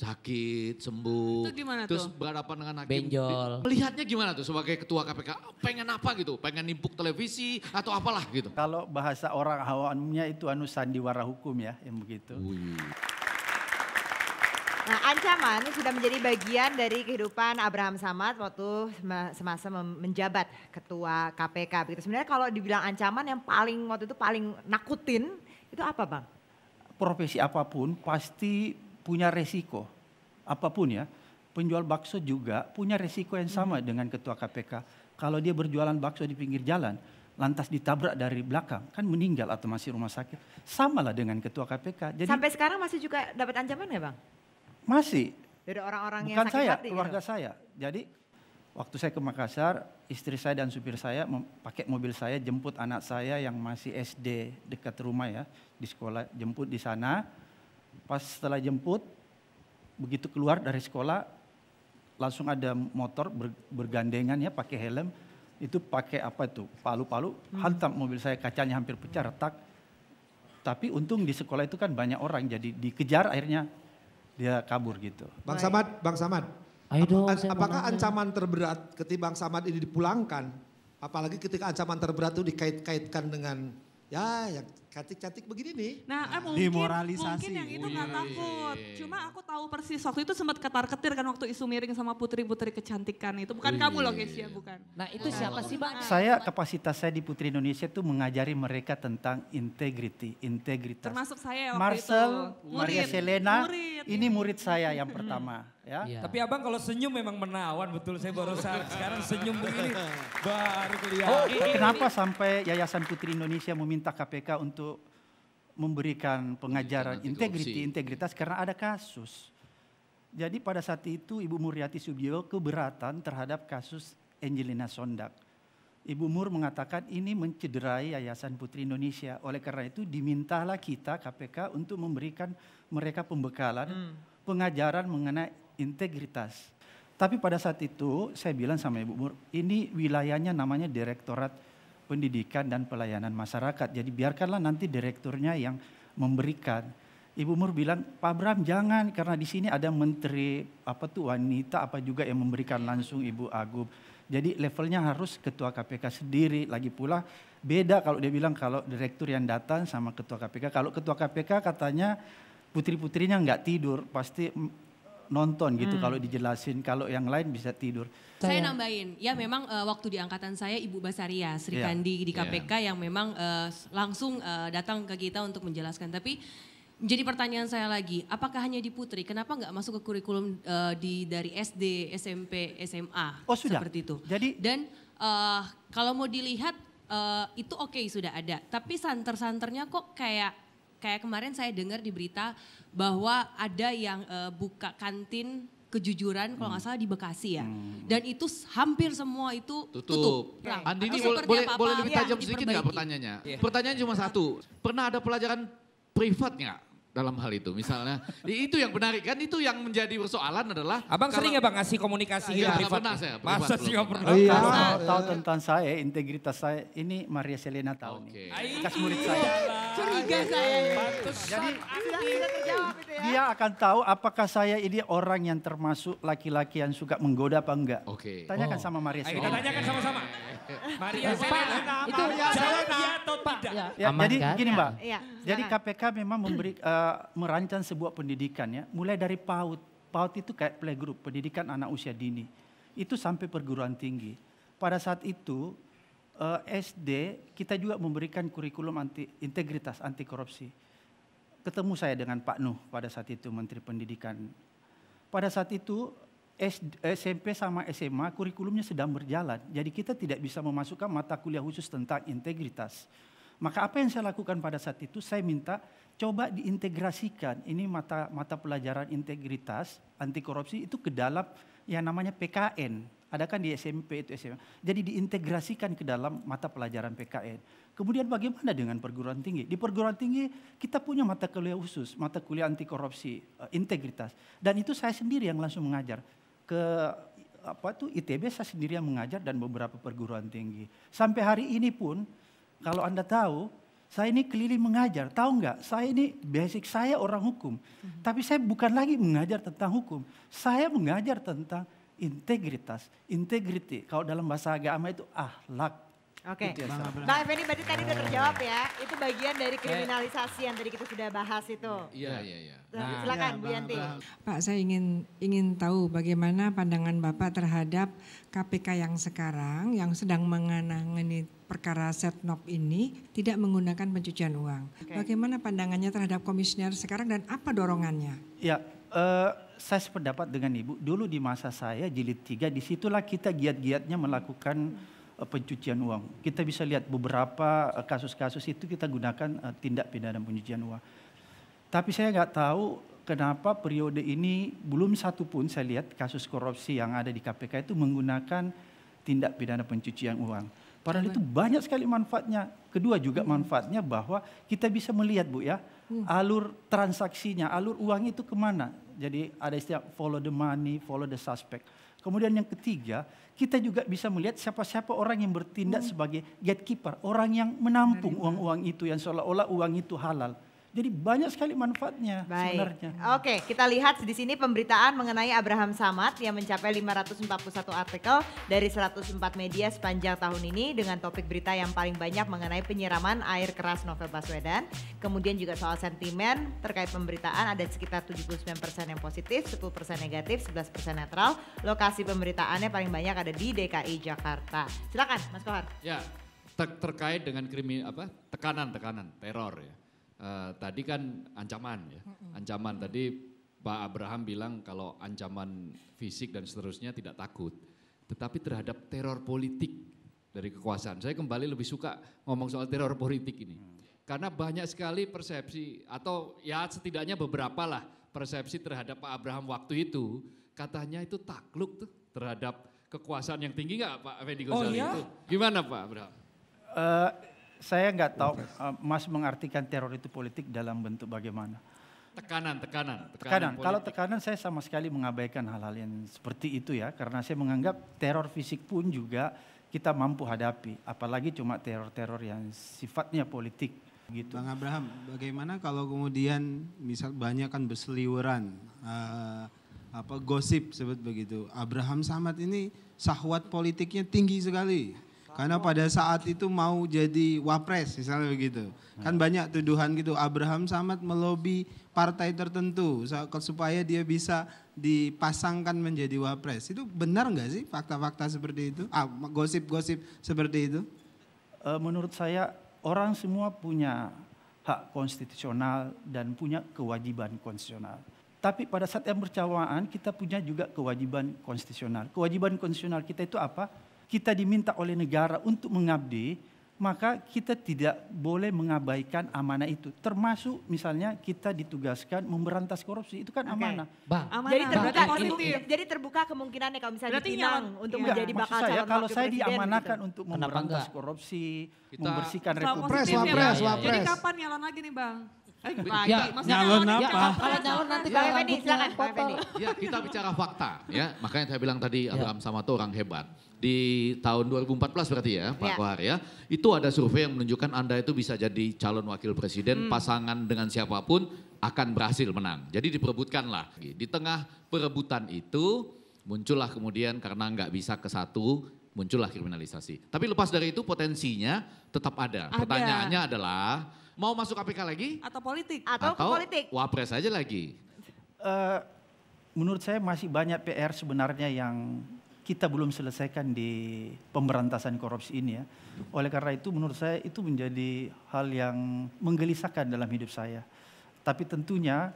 sakit, sembuh. Itu gimana Terus tuh? berhadapan dengan hakim. Benjol. Melihatnya gimana tuh sebagai ketua KPK? Pengen apa gitu? Pengen nimpuk televisi atau apalah gitu? Kalau bahasa orang awamnya itu sandiwara hukum ya, yang begitu. Nah, ancaman sudah menjadi bagian dari kehidupan Abraham Samad waktu semasa menjabat ketua KPK. Begitu. Sebenarnya kalau dibilang ancaman yang paling waktu itu paling nakutin itu apa, Bang? Profesi apapun pasti punya resiko. Apapun ya. Penjual bakso juga punya resiko yang sama dengan ketua KPK. Kalau dia berjualan bakso di pinggir jalan, lantas ditabrak dari belakang, kan meninggal atau masih rumah sakit. Samalah dengan ketua KPK. Jadi, Sampai sekarang masih juga dapat ancaman nggak, Bang? masih. Dari orang-orang yang Bukan sakit saya, hati keluarga gitu? saya. Jadi waktu saya ke Makassar, istri saya dan supir saya pakai mobil saya jemput anak saya yang masih SD dekat rumah ya, di sekolah, jemput di sana. Pas setelah jemput, begitu keluar dari sekolah, langsung ada motor bergandengan ya, pakai helm, itu pakai apa itu, palu-palu, hantam mobil saya, kacanya hampir pecah, retak. Tapi untung di sekolah itu kan banyak orang, jadi dikejar akhirnya dia kabur gitu. Bang Samad, Bang Samad. Ayo dong, saya mau Apakah nanya. ancaman terberat ketika Bang Samad ini dipulangkan? Apalagi ketika ancaman terberat itu dikait-kaitkan dengan ya yang cantik-cantik begini nih. Nah, Demoralisasi. mungkin yang itu nggak takut. Cuma aku tahu persis waktu itu sempat ketar-ketir kan waktu isu miring sama putri-putri kecantikan itu. Bukan kamu loh Kesia, bukan. Nah itu siapa sih Bang? Kapasitas saya di Putri Indonesia itu mengajari mereka tentang integritas. Termasuk saya waktu Marcel, itu. Maria Selena, ini murid saya yang pertama. Ya. Iya. Tapi abang kalau senyum memang menawan betul. Saya baru sekarang senyum begini baru kelihatan. Kenapa sampai Yayasan Putri Indonesia meminta KPK untuk memberikan pengajaran integritas karena ada kasus. Jadi pada saat itu Ibu Muriati Subio keberatan terhadap kasus Angelina Sondak. Ibu Mur mengatakan ini mencederai Yayasan Putri Indonesia. Oleh karena itu dimintalah kita KPK untuk memberikan mereka pembekalan pengajaran mengenai integritas. Tapi pada saat itu saya bilang sama Ibu Mur, ini wilayahnya namanya Direktorat Pendidikan dan Pelayanan Masyarakat. Jadi biarkanlah nanti direkturnya yang memberikan. Ibu Mur bilang, Pak Bram jangan karena di sini ada menteri wanita juga yang memberikan langsung Ibu Agum. Jadi levelnya harus ketua KPK sendiri. Lagi pula beda kalau dia bilang kalau direktur yang datang sama ketua KPK. Kalau ketua KPK katanya putri-putrinya nggak tidur, pasti nonton gitu kalau dijelasin. Kalau yang lain bisa tidur. Saya nambahin, ya memang waktu di angkatan saya Ibu Basaria Sri Kandi di KPK yang memang langsung datang ke kita untuk menjelaskan. Tapi jadi pertanyaan saya lagi, apakah hanya di Putri? Kenapa nggak masuk ke kurikulum dari SD, SMP, SMA? Oh sudah. Seperti itu. Jadi dan kalau mau dilihat itu oke sudah ada. Tapi santer-santernya kok kayak kemarin saya dengar di berita bahwa ada yang buka kantin kejujuran kalau nggak salah di Bekasi ya. Dan itu hampir semua itu tutup. Andi ini Atau seperti boleh lebih tajam yang sedikit nggak diperbaiki? pertanyaannya? Pertanyaan cuma satu, pernah ada pelajaran privat nggak dalam hal itu? Misalnya, itu yang menarik kan, itu yang menjadi persoalan adalah. Abang sering ya Bang ngasih komunikasi Iya, gitu nggak pernah saya, privat Masa sih belum nggak pernah. pernah? Iya, tahu tentang saya, integritas saya. Ini Maria Selena tahu nih. Bekas murid saya. Curiga saya. Jadi Sudah terjawab itu ya. dia akan tahu apakah saya ini orang yang termasuk laki-laki yang suka menggoda apa enggak. Oke. Tanyakan sama Maria Ayo kita Selena. tanyakan sama-sama. Maria Selena, itu jawab iya atau tidak? Ya, Aman jadi kan? gini Mbak, Iya, jadi silakan. KPK memang merancang sebuah pendidikan ya, mulai dari PAUD. PAUD itu kayak playgroup, pendidikan anak usia dini. Itu sampai perguruan tinggi. Pada saat itu SD kita juga memberikan kurikulum integritas, anti korupsi. Ketemu saya dengan Pak Nuh pada saat itu Menteri Pendidikan. Pada saat itu SMP sama SMA kurikulumnya sedang berjalan. Jadi kita tidak bisa memasukkan mata kuliah khusus tentang integritas. Maka apa yang saya lakukan pada saat itu, saya minta coba diintegrasikan ini mata pelajaran integritas, anti korupsi itu ke dalam yang namanya PKN. Ada kan di SMP itu SMA. Jadi diintegrasikan ke dalam mata pelajaran PKN. Kemudian bagaimana dengan perguruan tinggi? Di perguruan tinggi kita punya mata kuliah khusus, mata kuliah anti korupsi, integritas. Dan itu saya sendiri yang langsung mengajar. Ke ITB saya sendiri yang mengajar dan beberapa perguruan tinggi. Sampai hari ini pun kalau Anda tahu Saya ini keliling mengajar, tahu nggak? Saya ini basic saya orang hukum, tapi saya bukan lagi mengajar tentang hukum. Saya mengajar tentang integritas, integrity. Kalau dalam bahasa agama itu akhlak. Oke, Itu ya, Bang Effendi berarti tadi udah terjawab ya. Itu bagian dari kriminalisasi yang tadi kita sudah bahas itu. Iya. Silakan Bu Yanti. Pak, saya ingin tahu bagaimana pandangan Bapak terhadap KPK yang sekarang yang sedang menangani perkara Setnov ini tidak menggunakan pencucian uang. Bagaimana pandangannya terhadap komisioner sekarang dan apa dorongannya? Ya, saya sependapat dengan Ibu. Dulu di masa saya jilid 3, disitulah kita giat-giatnya melakukan pencucian uang. Kita bisa lihat beberapa kasus-kasus itu kita gunakan tindak pidana pencucian uang. Tapi saya nggak tahu kenapa periode ini belum satu pun saya lihat kasus korupsi yang ada di KPK itu menggunakan tindak pidana pencucian uang. Padahal itu banyak sekali manfaatnya. Kedua juga manfaatnya bahwa kita bisa melihat Bu ya, alur transaksinya, alur uang itu kemana. Jadi ada istilah follow the money, follow the suspect. Kemudian yang ketiga, kita juga bisa melihat siapa-siapa orang yang bertindak sebagai gatekeeper, orang yang menampung uang-uang itu yang seolah-olah uang itu halal. Jadi banyak sekali manfaatnya sebenarnya. Oke, kita lihat di sini pemberitaan mengenai Abraham Samad yang mencapai 541 artikel dari 104 media sepanjang tahun ini dengan topik berita yang paling banyak mengenai penyiraman air keras Novel Baswedan. Kemudian juga soal sentimen terkait pemberitaan ada sekitar 79% yang positif, 10% negatif, 11% netral. Lokasi pemberitaannya paling banyak ada di DKI Jakarta. Silakan Mas Kohar. Ya, terkait dengan tekanan teror ya. Tadi kan ancaman ya, ancaman tadi Pak Abraham bilang kalau ancaman fisik dan seterusnya tidak takut, tetapi terhadap teror politik dari kekuasaan. Saya kembali lebih suka ngomong soal teror politik ini, karena banyak sekali persepsi atau ya setidaknya beberapa lah persepsi terhadap Pak Abraham waktu itu, katanya itu takluk tuh terhadap kekuasaan yang tinggi nggak Pak Effendi Ghazali itu? Gimana Pak Abraham? Saya nggak tahu Mas mengartikan teror itu politik dalam bentuk bagaimana. Tekanan. Kalau tekanan saya sama sekali mengabaikan hal-hal yang seperti itu ya. Karena saya menganggap teror fisik pun juga kita mampu hadapi. Apalagi cuma teror-teror yang sifatnya politik. Gitu. Bang Abraham, bagaimana kalau kemudian misal banyak kan berseliweran gosip sebut begitu. Abraham Samad ini syahwat politiknya tinggi sekali. Karena pada saat itu mau jadi wapres misalnya begitu. Kan banyak tuduhan gitu, Abraham Samad melobi partai tertentu supaya dia bisa dipasangkan menjadi wapres. Itu benar nggak sih fakta-fakta seperti itu? Gosip-gosip seperti itu? Menurut saya orang semua punya hak konstitusional dan punya kewajiban konstitusional. Tapi pada saat yang bersamaan kita punya juga kewajiban konstitusional. Kewajiban konstitusional kita itu apa? Kita diminta oleh negara untuk mengabdi, maka kita tidak boleh mengabaikan amanah itu. Termasuk misalnya kita ditugaskan memberantas korupsi, itu kan amanah. Bang, jadi terbuka kemungkinannya kalau misalnya dipinang untuk menjadi bakal calon wakil presiden. Kalau saya diamanakan untuk memberantas korupsi, membersihkan republik. Jadi kapan nyalon lagi nih Bang? Nyalon apa? Kalau nyalon nanti Bang Effendi, silakan Bang Effendi. Ya, kita bicara fakta ya. Makanya saya bilang tadi Abraham Samad itu orang hebat. Di tahun 2014 berarti ya Pak Kohar ya. Itu ada survei yang menunjukkan Anda itu bisa jadi calon wakil presiden, pasangan dengan siapapun akan berhasil menang. Jadi diperebutkanlah. Di tengah perebutan itu muncullah kemudian karena nggak bisa ke satu, muncullah kriminalisasi. Tapi lepas dari itu potensinya tetap ada. Pertanyaannya adalah mau masuk KPK lagi? Atau politik? Atau politik? Wapres aja lagi? Menurut saya masih banyak PR sebenarnya yang kita belum selesaikan di pemberantasan korupsi ini ya. Oleh karena itu menurut saya itu menjadi hal yang menggelisahkan dalam hidup saya. Tapi tentunya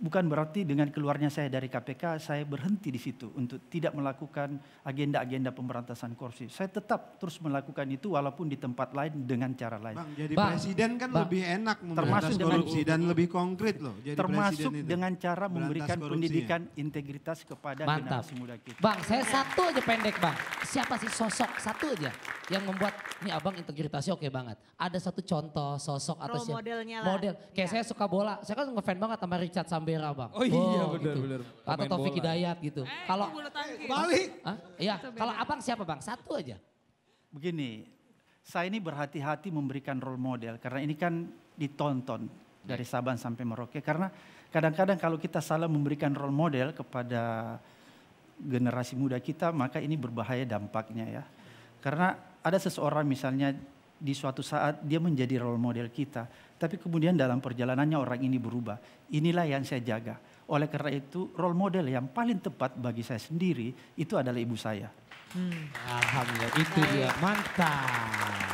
bukan berarti dengan keluarnya saya dari KPK saya berhenti di situ untuk tidak melakukan agenda-agenda pemberantasan korupsi. Saya tetap terus melakukan itu walaupun di tempat lain dengan cara lain. Bang, jadi presiden kan lebih enak memberantas korupsi dan lebih konkret loh. Jadi termasuk dengan cara memberikan pendidikan integritas kepada generasi muda kita. Bang, saya satu aja pendek Bang. Siapa sih sosok satu aja yang membuat nih Abang integritasnya oke banget. Ada satu contoh sosok atau modelnya model. Kayak saya suka bola. Saya kan ngefan banget sama Richard Sambera Bang. Oh iya benar-benar. Gitu. Atau Taufik Hidayat gitu. Kalau balik. Iya, kalau Abang siapa Bang? Satu aja. Begini, Saya ini berhati-hati memberikan role model karena ini kan ditonton dari Sabang sampai Merauke. Karena kadang-kadang kalau kita salah memberikan role model kepada generasi muda kita, maka ini berbahaya dampaknya ya. Karena ada seseorang misalnya di suatu saat dia menjadi role model kita, tapi kemudian dalam perjalanannya orang ini berubah. Inilah yang saya jaga. Oleh karena itu role model yang paling tepat bagi saya sendiri itu adalah ibu saya. Alhamdulillah, itu dia, mantap.